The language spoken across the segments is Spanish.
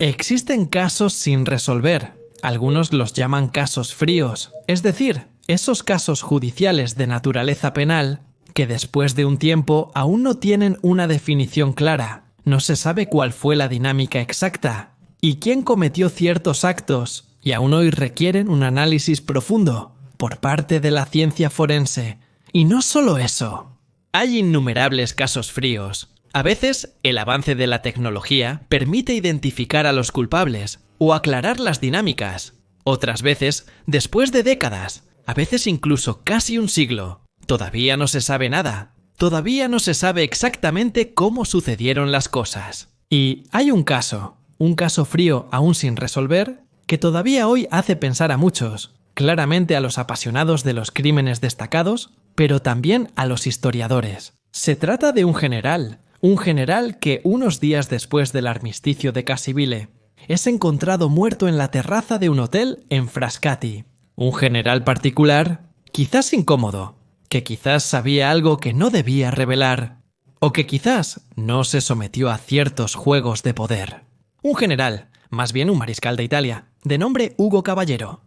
Existen casos sin resolver. Algunos los llaman casos fríos, es decir, esos casos judiciales de naturaleza penal que después de un tiempo aún no tienen una definición clara. No se sabe cuál fue la dinámica exacta y quién cometió ciertos actos, y aún hoy requieren un análisis profundo por parte de la ciencia forense. Y no solo eso. Hay innumerables casos fríos. A veces, el avance de la tecnología permite identificar a los culpables o aclarar las dinámicas. Otras veces, después de décadas, a veces incluso casi un siglo, todavía no se sabe nada. Todavía no se sabe exactamente cómo sucedieron las cosas. Y hay un caso frío aún sin resolver, que todavía hoy hace pensar a muchos, claramente a los apasionados de los crímenes destacados, pero también a los historiadores. Se trata de un general que unos días después del armisticio de Cassibile es encontrado muerto en la terraza de un hotel en Frascati. Un general particular, quizás incómodo, que quizás sabía algo que no debía revelar, o que quizás no se sometió a ciertos juegos de poder. Un general, más bien un mariscal de Italia, de nombre Ugo Caballero.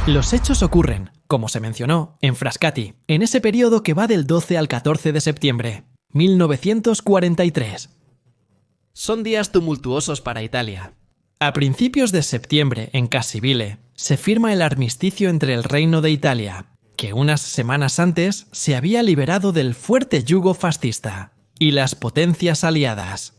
Los hechos ocurren, como se mencionó, en Frascati, en ese periodo que va del 12 al 14 de septiembre, 1943. Son días tumultuosos para Italia. A principios de septiembre, en Cassibile, se firma el armisticio entre el Reino de Italia, que unas semanas antes se había liberado del fuerte yugo fascista, y las potencias aliadas.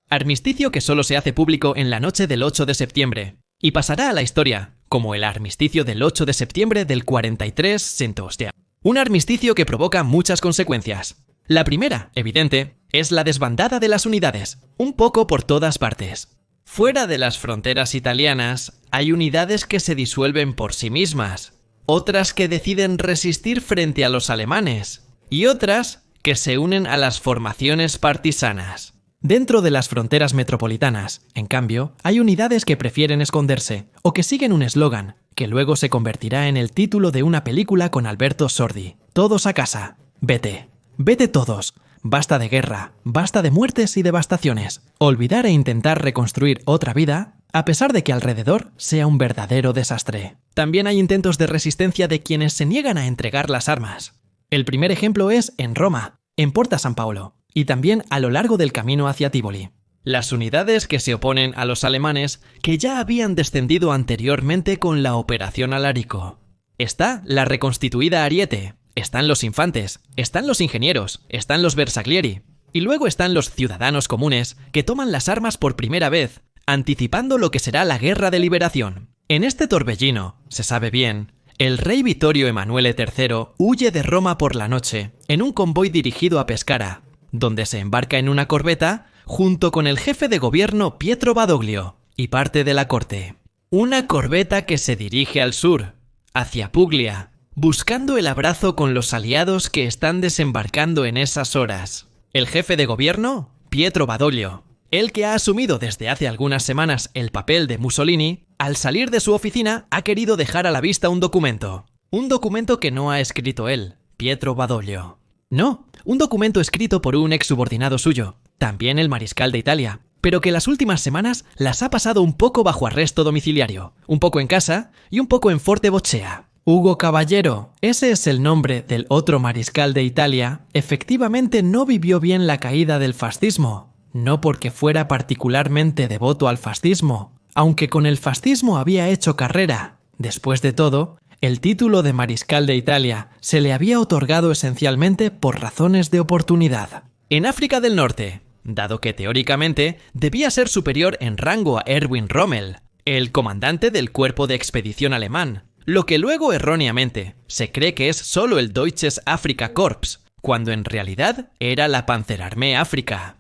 Armisticio que solo se hace público en la noche del 8 de septiembre, y pasará a la historia como el armisticio del 8 de septiembre del 43 Centostia. Un armisticio que provoca muchas consecuencias. La primera, evidente, es la desbandada de las unidades, un poco por todas partes. Fuera de las fronteras italianas, hay unidades que se disuelven por sí mismas, otras que deciden resistir frente a los alemanes, y otras que se unen a las formaciones partisanas. Dentro de las fronteras metropolitanas, en cambio, hay unidades que prefieren esconderse o que siguen un eslogan, que luego se convertirá en el título de una película con Alberto Sordi. Todos a casa. Vete. Vete todos. Basta de guerra. Basta de muertes y devastaciones. Olvidar e intentar reconstruir otra vida, a pesar de que alrededor sea un verdadero desastre. También hay intentos de resistencia de quienes se niegan a entregar las armas. El primer ejemplo es en Roma, en Porta San Paolo, y también a lo largo del camino hacia Tívoli. Las unidades que se oponen a los alemanes que ya habían descendido anteriormente con la Operación Alarico. Está la reconstituida Ariete, están los infantes, están los ingenieros, están los Bersaglieri, y luego están los ciudadanos comunes que toman las armas por primera vez, anticipando lo que será la Guerra de Liberación. En este torbellino, se sabe bien, el rey Vittorio Emanuele III huye de Roma por la noche en un convoy dirigido a Pescara, donde se embarca en una corbeta junto con el jefe de gobierno Pietro Badoglio y parte de la corte. Una corbeta que se dirige al sur, hacia Puglia, buscando el abrazo con los aliados que están desembarcando en esas horas. El jefe de gobierno, Pietro Badoglio, el que ha asumido desde hace algunas semanas el papel de Mussolini, al salir de su oficina ha querido dejar a la vista un documento. Un documento que no ha escrito él, Pietro Badoglio. No, un documento escrito por un ex subordinado suyo, también el mariscal de Italia, pero que las últimas semanas las ha pasado un poco bajo arresto domiciliario, un poco en casa y un poco en Forte Boccea. Ugo Caballero, ese es el nombre del otro mariscal de Italia, efectivamente no vivió bien la caída del fascismo, no porque fuera particularmente devoto al fascismo, aunque con el fascismo había hecho carrera. Después de todo, el título de mariscal de Italia se le había otorgado esencialmente por razones de oportunidad. En África del Norte, dado que teóricamente debía ser superior en rango a Erwin Rommel, el comandante del cuerpo de expedición alemán, lo que luego erróneamente se cree que es solo el Deutsches Afrika Korps, cuando en realidad era la Panzerarmee África.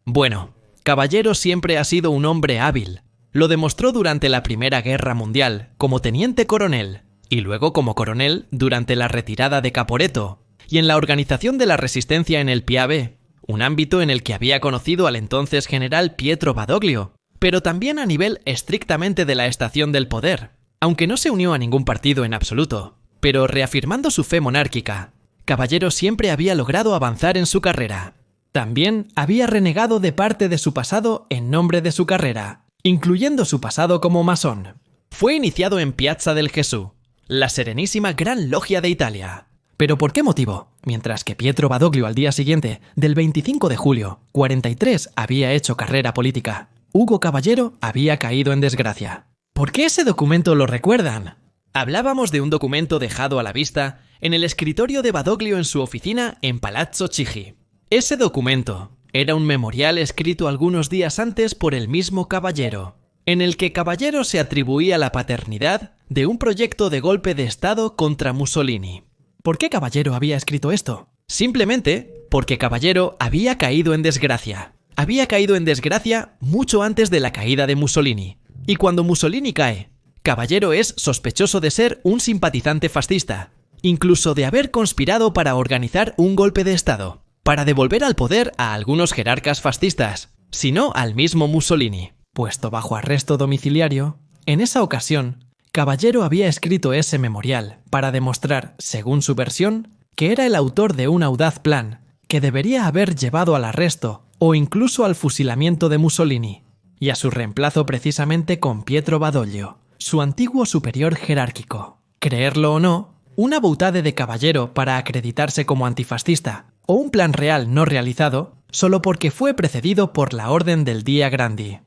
Bueno, Caballero siempre ha sido un hombre hábil. Lo demostró durante la Primera Guerra Mundial como teniente coronel y luego como coronel durante la retirada de Caporetto y en la organización de la resistencia en el Piave, un ámbito en el que había conocido al entonces general Pietro Badoglio, pero también a nivel estrictamente de la estación del poder, aunque no se unió a ningún partido en absoluto, pero reafirmando su fe monárquica. Caballero siempre había logrado avanzar en su carrera. También había renegado de parte de su pasado en nombre de su carrera, incluyendo su pasado como masón. Fue iniciado en Piazza del Gesù, la serenísima Gran Logia de Italia. ¿Pero por qué motivo? Mientras que Pietro Badoglio al día siguiente, del 25 de julio, 43, había hecho carrera política, Ugo Caballero había caído en desgracia. ¿Por qué ese documento lo recuerdan? Hablábamos de un documento dejado a la vista en el escritorio de Badoglio en su oficina en Palazzo Chigi. Ese documento era un memorial escrito algunos días antes por el mismo Caballero, en el que Caballero se atribuía la paternidad de un proyecto de golpe de Estado contra Mussolini. ¿Por qué Caballero había escrito esto? Simplemente porque Caballero había caído en desgracia. Había caído en desgracia mucho antes de la caída de Mussolini. Y cuando Mussolini cae, Caballero es sospechoso de ser un simpatizante fascista, incluso de haber conspirado para organizar un golpe de Estado, para devolver al poder a algunos jerarcas fascistas, sino al mismo Mussolini. Puesto bajo arresto domiciliario, en esa ocasión, Caballero había escrito ese memorial para demostrar, según su versión, que era el autor de un audaz plan que debería haber llevado al arresto o incluso al fusilamiento de Mussolini, y a su reemplazo precisamente con Pietro Badoglio, su antiguo superior jerárquico. Creerlo o no, una boutade de Caballero para acreditarse como antifascista, o un plan real no realizado, solo porque fue precedido por la Orden del Día Grandi.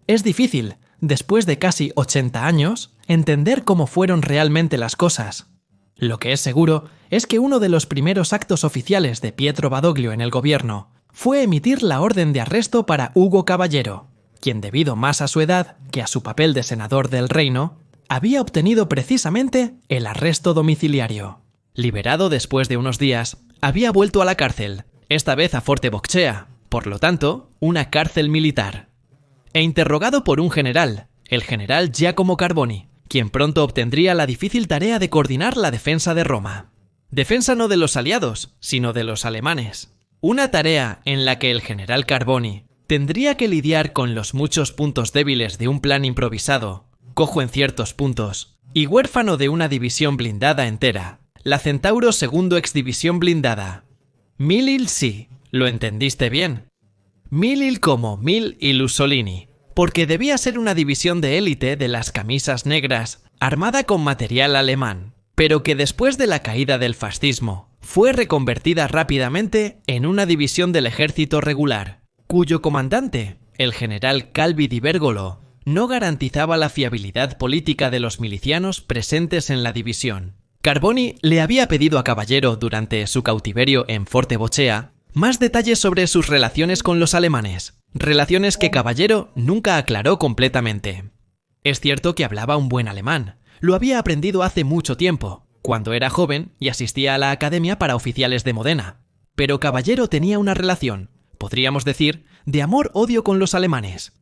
Es difícil, después de casi 80 años, entender cómo fueron realmente las cosas. Lo que es seguro es que uno de los primeros actos oficiales de Pietro Badoglio en el gobierno fue emitir la orden de arresto para Ugo Caballero, quien debido más a su edad que a su papel de senador del reino, había obtenido precisamente el arresto domiciliario. Liberado después de unos días, había vuelto a la cárcel, esta vez a Forte Boccea, por lo tanto, una cárcel militar. E interrogado por un general, el general Giacomo Carboni, quien pronto obtendría la difícil tarea de coordinar la defensa de Roma. Defensa no de los aliados, sino de los alemanes. Una tarea en la que el general Carboni tendría que lidiar con los muchos puntos débiles de un plan improvisado, cojo en ciertos puntos, y huérfano de una división blindada entera, la Centauro II Exdivisión Blindada. Mil sí, lo entendiste bien. Mil como Mil y Mussolini, porque debía ser una división de élite de las camisas negras, armada con material alemán, pero que después de la caída del fascismo, fue reconvertida rápidamente en una división del ejército regular, cuyo comandante, el general Calvi di Bergolo, no garantizaba la fiabilidad política de los milicianos presentes en la división. Carboni le había pedido a Caballero durante su cautiverio en Forte Boccea más detalles sobre sus relaciones con los alemanes, relaciones que Caballero nunca aclaró completamente. Es cierto que hablaba un buen alemán, lo había aprendido hace mucho tiempo, cuando era joven y asistía a la Academia para Oficiales de Modena, pero Caballero tenía una relación, podríamos decir, de amor-odio con los alemanes.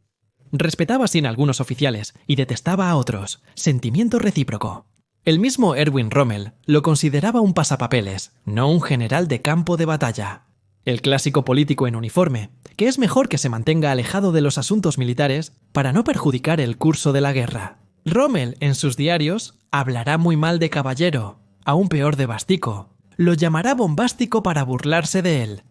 Respetaba sin algunos oficiales y detestaba a otros, sentimiento recíproco. El mismo Erwin Rommel lo consideraba un pasapapeles, no un general de campo de batalla. El clásico político en uniforme, que es mejor que se mantenga alejado de los asuntos militares para no perjudicar el curso de la guerra. Rommel, en sus diarios, hablará muy mal de Caballero, aún peor de Bastico, lo llamará bombástico para burlarse de él.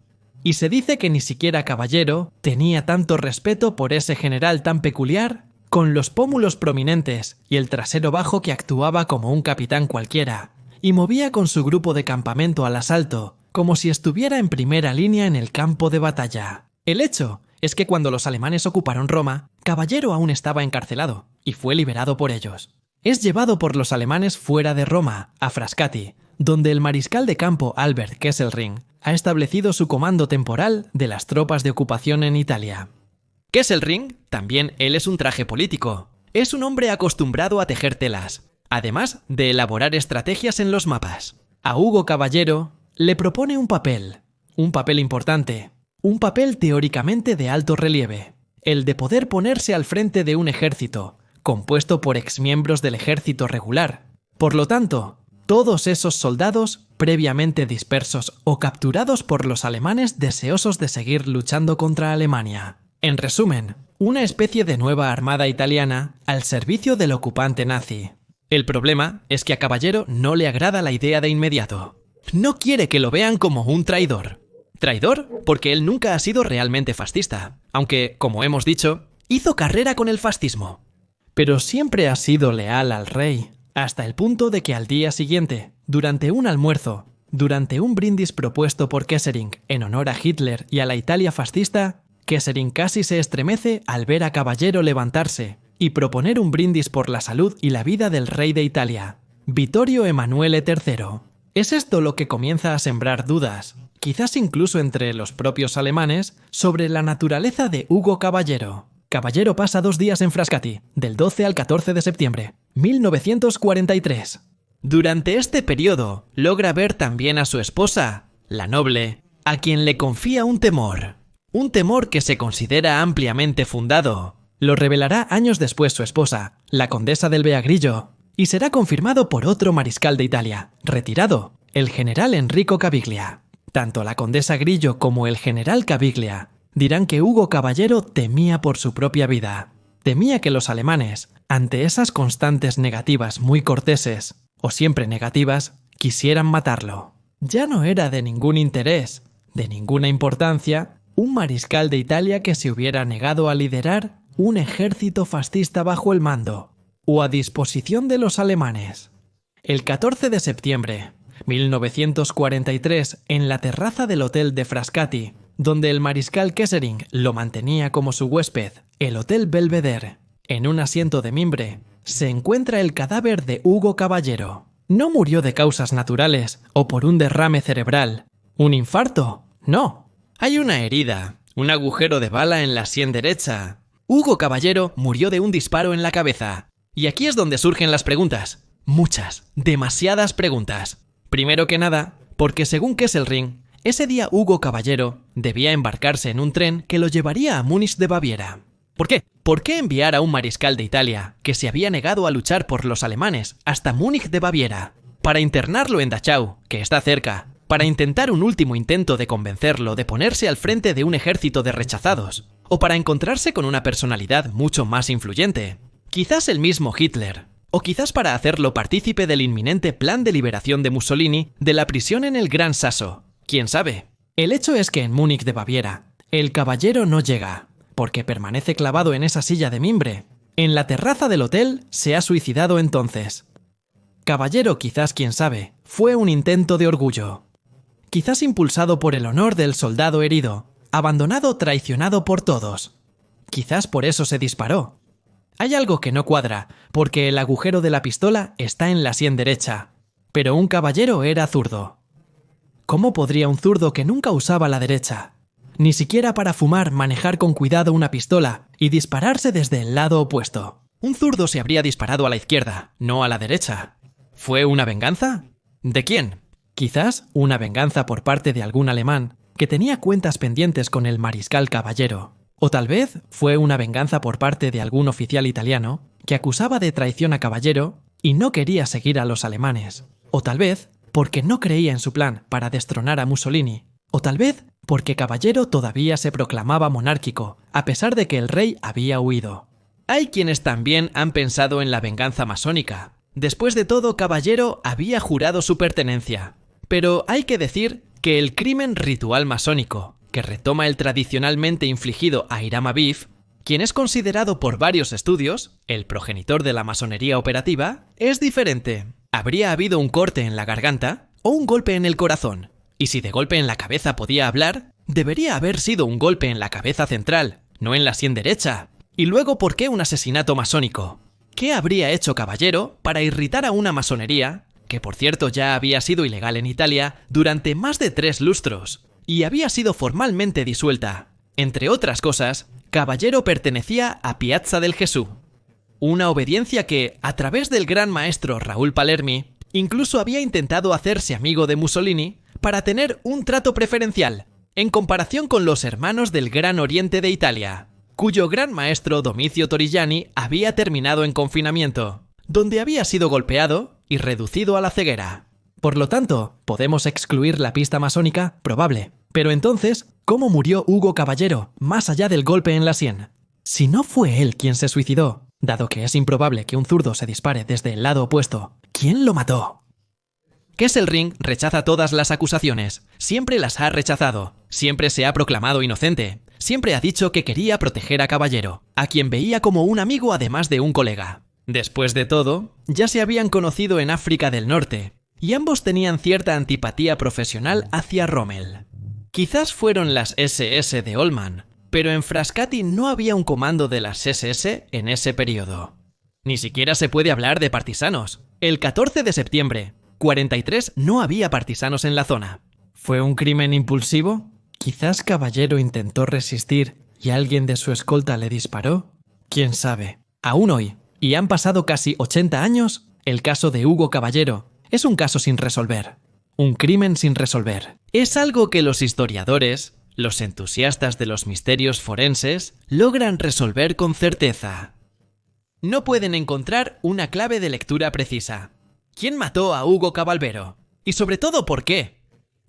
Y se dice que ni siquiera Caballero tenía tanto respeto por ese general tan peculiar, con los pómulos prominentes y el trasero bajo que actuaba como un capitán cualquiera, y movía con su grupo de campamento al asalto, como si estuviera en primera línea en el campo de batalla. El hecho es que cuando los alemanes ocuparon Roma, Caballero aún estaba encarcelado, y fue liberado por ellos. Es llevado por los alemanes fuera de Roma, a Frascati, donde el mariscal de campo Albert Kesselring ha establecido su comando temporal de las tropas de ocupación en Italia. Kesselring, también él es un traje político. Es un hombre acostumbrado a tejer telas, además de elaborar estrategias en los mapas. A Ugo Caballero le propone un papel importante, un papel teóricamente de alto relieve, el de poder ponerse al frente de un ejército, compuesto por exmiembros del ejército regular. Por lo tanto, todos esos soldados previamente dispersos o capturados por los alemanes deseosos de seguir luchando contra Alemania. En resumen, una especie de nueva armada italiana al servicio del ocupante nazi. El problema es que a Caballero no le agrada la idea de inmediato. No quiere que lo vean como un traidor. Traidor porque él nunca ha sido realmente fascista, aunque, como hemos dicho, hizo carrera con el fascismo. Pero siempre ha sido leal al rey, hasta el punto de que al día siguiente, durante un almuerzo, durante un brindis propuesto por Kesselring en honor a Hitler y a la Italia fascista, Kesselring casi se estremece al ver a Caballero levantarse y proponer un brindis por la salud y la vida del rey de Italia, Vittorio Emanuele III. ¿Es esto lo que comienza a sembrar dudas, quizás incluso entre los propios alemanes, sobre la naturaleza de Ugo Caballero? Caballero pasa 2 días en Frascati, del 12 al 14 de septiembre, 1943. Durante este periodo, logra ver también a su esposa, la noble, a quien le confía un temor que se considera ampliamente fundado. Lo revelará años después su esposa, la condesa del Beagrillo, y será confirmado por otro mariscal de Italia, retirado, el general Enrico Caviglia. Tanto la condesa Grillo como el general Caviglia dirán que Ugo Caballero temía por su propia vida. Temía que los alemanes, ante esas constantes negativas muy corteses, o siempre negativas, quisieran matarlo. Ya no era de ningún interés, de ninguna importancia, un mariscal de Italia que se hubiera negado a liderar un ejército fascista bajo el mando, o a disposición de los alemanes. El 14 de septiembre, 1943, en la terraza del hotel de Frascati, donde el mariscal Kesselring lo mantenía como su huésped, el Hotel Belvedere, en un asiento de mimbre, se encuentra el cadáver de Ugo Caballero. No murió de causas naturales o por un derrame cerebral. ¿Un infarto? No. Hay una herida, un agujero de bala en la sien derecha. Ugo Caballero murió de un disparo en la cabeza. Y aquí es donde surgen las preguntas. Muchas, demasiadas preguntas. Primero que nada, porque según Kesselring, ese día Ugo Caballero debía embarcarse en un tren que lo llevaría a Múnich de Baviera. ¿Por qué? ¿Por qué enviar a un mariscal de Italia, que se había negado a luchar por los alemanes, hasta Múnich de Baviera? Para internarlo en Dachau, que está cerca, para intentar un último intento de convencerlo de ponerse al frente de un ejército de rechazados, o para encontrarse con una personalidad mucho más influyente. Quizás el mismo Hitler, o quizás para hacerlo partícipe del inminente plan de liberación de Mussolini de la prisión en el Gran Sasso. ¿Quién sabe? El hecho es que en Múnich de Baviera, el caballero no llega, porque permanece clavado en esa silla de mimbre. En la terraza del hotel se ha suicidado entonces. Caballero, quizás, quién sabe, fue un intento de orgullo. Quizás impulsado por el honor del soldado herido, abandonado, traicionado por todos. Quizás por eso se disparó. Hay algo que no cuadra, porque el agujero de la pistola está en la sien derecha, pero un caballero era zurdo. ¿Cómo podría un zurdo que nunca usaba la derecha, ni siquiera para fumar, manejar con cuidado una pistola y dispararse desde el lado opuesto? Un zurdo se habría disparado a la izquierda, no a la derecha. ¿Fue una venganza? ¿De quién? Quizás una venganza por parte de algún alemán que tenía cuentas pendientes con el mariscal Caballero. O tal vez fue una venganza por parte de algún oficial italiano que acusaba de traición a Caballero y no quería seguir a los alemanes. O tal vez porque no creía en su plan para destronar a Mussolini. O tal vez porque Caballero todavía se proclamaba monárquico, a pesar de que el rey había huido. Hay quienes también han pensado en la venganza masónica. Después de todo, Caballero había jurado su pertenencia. Pero hay que decir que el crimen ritual masónico, que retoma el tradicionalmente infligido a Hiram Abiff, quien es considerado por varios estudios el progenitor de la masonería operativa, es diferente. Habría habido un corte en la garganta o un golpe en el corazón. Y si de golpe en la cabeza podía hablar, debería haber sido un golpe en la cabeza central, no en la sien derecha. Y luego, ¿por qué un asesinato masónico? ¿Qué habría hecho Caballero para irritar a una masonería, que por cierto ya había sido ilegal en Italia durante más de 3 lustros, y había sido formalmente disuelta? Entre otras cosas, Caballero pertenecía a Piazza del Gesù, una obediencia que, a través del gran maestro Raúl Palermi, incluso había intentado hacerse amigo de Mussolini para tener un trato preferencial, en comparación con los hermanos del Gran Oriente de Italia, cuyo gran maestro Domicio Torrigiani había terminado en confinamiento, donde había sido golpeado y reducido a la ceguera. Por lo tanto, podemos excluir la pista masónica probable. Pero entonces, ¿cómo murió Ugo Caballero, más allá del golpe en la sien? Si no fue él quien se suicidó, dado que es improbable que un zurdo se dispare desde el lado opuesto, ¿quién lo mató? Kesselring rechaza todas las acusaciones, siempre las ha rechazado, siempre se ha proclamado inocente, siempre ha dicho que quería proteger a Caballero, a quien veía como un amigo además de un colega. Después de todo, ya se habían conocido en África del Norte, y ambos tenían cierta antipatía profesional hacia Rommel. Quizás fueron las SS de Oldman, pero en Frascati no había un comando de las SS en ese periodo. Ni siquiera se puede hablar de partisanos. El 14 de septiembre, 43 no había partisanos en la zona. ¿Fue un crimen impulsivo? ¿Quizás Caballero intentó resistir y alguien de su escolta le disparó? ¿Quién sabe? Aún hoy, y han pasado casi 80 años, el caso de Hugo Caballero es un caso sin resolver. Un crimen sin resolver. Es algo que los historiadores, los entusiastas de los misterios forenses, logran resolver con certeza. No pueden encontrar una clave de lectura precisa. ¿Quién mató a Hugo Caballero? Y sobre todo, ¿por qué?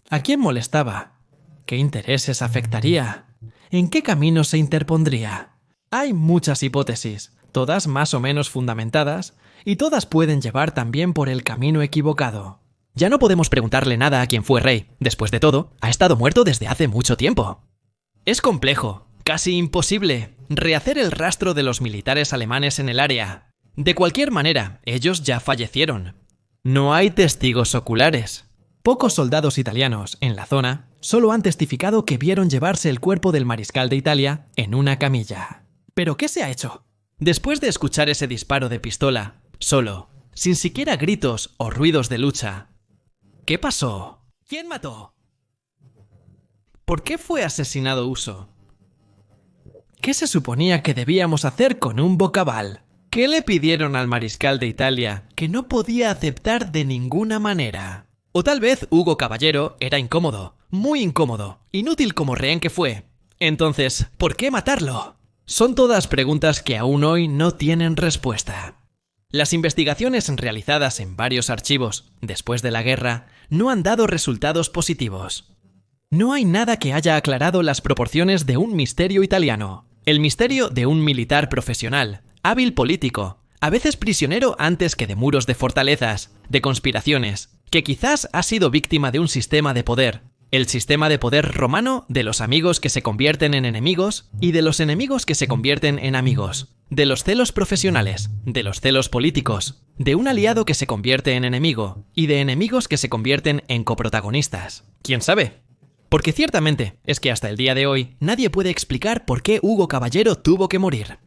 ¿A quién molestaba? ¿Qué intereses afectaría? ¿En qué camino se interpondría? Hay muchas hipótesis, todas más o menos fundamentadas, y todas pueden llevar también por el camino equivocado. Ya no podemos preguntarle nada a quien fue rey. Después de todo, ha estado muerto desde hace mucho tiempo. Es complejo, casi imposible, rehacer el rastro de los militares alemanes en el área. De cualquier manera, ellos ya fallecieron. No hay testigos oculares. Pocos soldados italianos en la zona solo han testificado que vieron llevarse el cuerpo del mariscal de Italia en una camilla. ¿Pero qué se ha hecho? Después de escuchar ese disparo de pistola, solo, sin siquiera gritos o ruidos de lucha, ¿qué pasó? ¿Quién mató? ¿Por qué fue asesinado Uso? ¿Qué se suponía que debíamos hacer con un Bocaval? ¿Qué le pidieron al mariscal de Italia que no podía aceptar de ninguna manera? O tal vez Hugo Caballero era incómodo, muy incómodo, inútil como rehén que fue. Entonces, ¿por qué matarlo? Son todas preguntas que aún hoy no tienen respuesta. Las investigaciones realizadas en varios archivos después de la guerra no han dado resultados positivos. No hay nada que haya aclarado las proporciones de un misterio italiano, el misterio de un militar profesional, hábil político, a veces prisionero antes que de muros de fortalezas, de conspiraciones, que quizás ha sido víctima de un sistema de poder, el sistema de poder romano de los amigos que se convierten en enemigos y de los enemigos que se convierten en amigos, de los celos profesionales, de los celos políticos, de un aliado que se convierte en enemigo y de enemigos que se convierten en coprotagonistas. ¿Quién sabe? Porque ciertamente es que hasta el día de hoy nadie puede explicar por qué Hugo Caballero tuvo que morir.